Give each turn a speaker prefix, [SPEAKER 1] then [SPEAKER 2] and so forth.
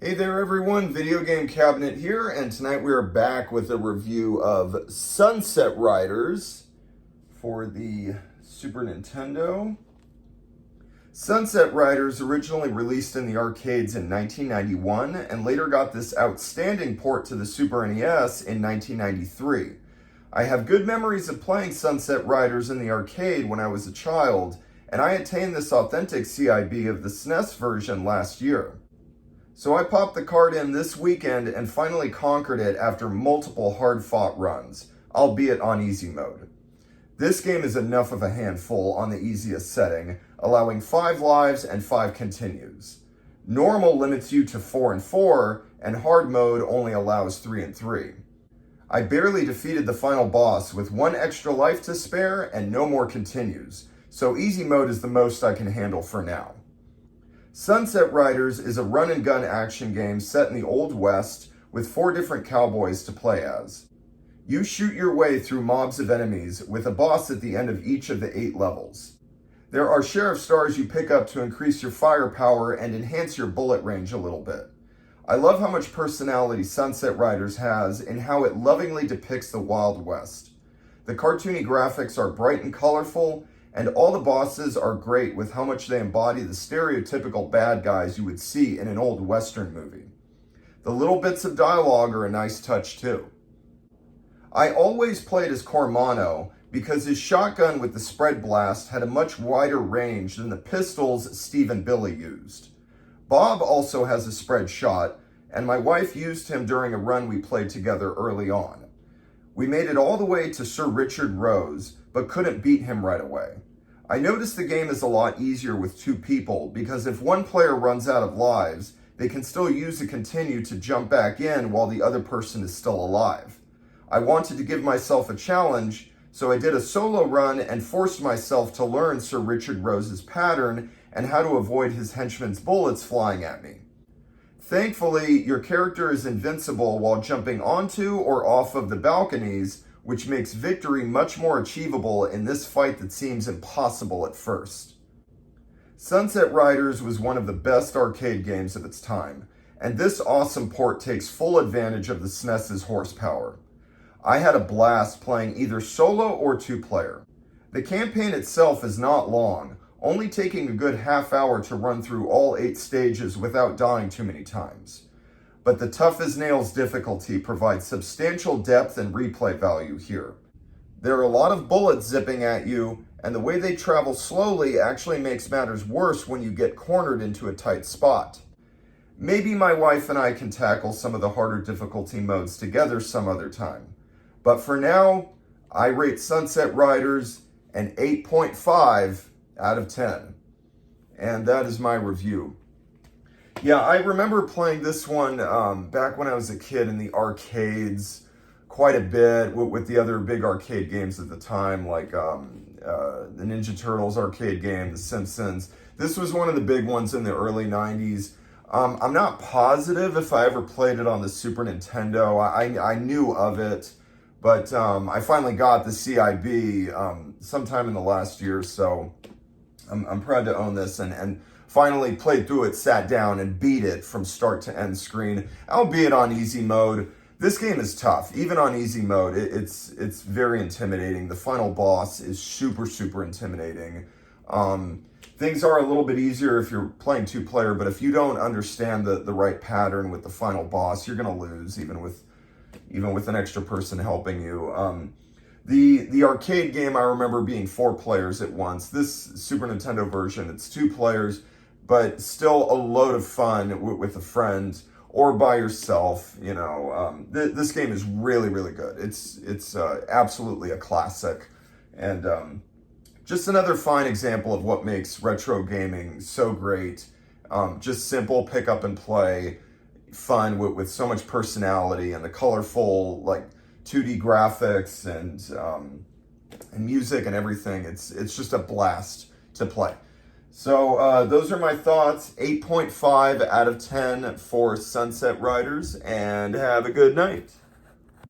[SPEAKER 1] Hey there everyone, Video Game Cabinet here, and tonight we are back with a review of Sunset Riders for the Super Nintendo. Sunset Riders originally released in the arcades in 1991 and later got this outstanding port to the Super NES in 1993. I have good memories of playing Sunset Riders in the arcade when I was a child, and I attained this authentic CIB of the SNES version last year. So I popped the card in this weekend and finally conquered it after multiple hard-fought runs, albeit on easy mode. This game is enough of a handful on the easiest setting, allowing 5 lives and 5 continues. Normal limits you to 4 and 4, and hard mode only allows 3 and 3. I barely defeated the final boss with 1 extra life to spare and no more continues, so easy mode is the most I can handle for now. Sunset Riders is a run-and-gun action game set in the Old West with 4 different cowboys to play as. You shoot your way through mobs of enemies with a boss at the end of each of the 8 levels. There are sheriff stars you pick up to increase your firepower and enhance your bullet range a little bit. I love how much personality Sunset Riders has and how it lovingly depicts the Wild West. The cartoony graphics are bright and colorful, and all the bosses are great with how much they embody the stereotypical bad guys you would see in an old Western movie. The little bits of dialogue are a nice touch too. I always played as Cormano because his shotgun with the spread blast had a much wider range than the pistols Steve and Billy used. Bob also has a spread shot, and my wife used him during a run we played together early on. We made it all the way to Sir Richard Rose, but couldn't beat him right away. I noticed the game is a lot easier with 2 people because if one player runs out of lives, they can still use a continue to jump back in while the other person is still alive. I wanted to give myself a challenge, so I did a solo run and forced myself to learn Sir Richard Rose's pattern and how to avoid his henchmen's bullets flying at me. Thankfully, your character is invincible while jumping onto or off of the balconies, which makes victory much more achievable in this fight that seems impossible at first. Sunset Riders was one of the best arcade games of its time, and this awesome port takes full advantage of the SNES's horsepower. I had a blast playing either solo or 2-player. The campaign itself is not long, only taking a good half-hour to run through all 8 stages without dying too many times. But the tough-as-nails difficulty provides substantial depth and replay value here. There are a lot of bullets zipping at you, and the way they travel slowly actually makes matters worse when you get cornered into a tight spot. Maybe my wife and I can tackle some of the harder difficulty modes together some other time. But for now, I rate Sunset Riders an 8.5 out of 10. And that is my review. Yeah, I remember playing this one back when I was a kid in the arcades quite a bit with the other big arcade games at the time, like the Ninja Turtles arcade game, The Simpsons. This was one of the big ones in the early 90s. I'm not positive if I ever played it on the Super Nintendo. I knew of it, but I finally got the CIB sometime in the last year, so I'm proud to own this and finally played through it, sat down, and beat it from start to end screen, albeit on easy mode. This game is tough. Even on easy mode, it's very intimidating. The final boss is super intimidating. Things are a little bit easier if you're playing 2-player, but if you don't understand the right pattern with the final boss, you're going to lose, even with an extra person helping you. The arcade game, I remember being 4 players at once. This Super Nintendo version, it's 2 players, but still a load of fun with a friend or by yourself. You know, this game is really good. It's absolutely a classic, and just another fine example of what makes retro gaming so great. Just simple pick up and play, fun with so much personality, and the colorful 2D graphics and music and everything. It's just a blast to play. So those are my thoughts. 8.5 out of 10 for Sunset Riders, and have a good night.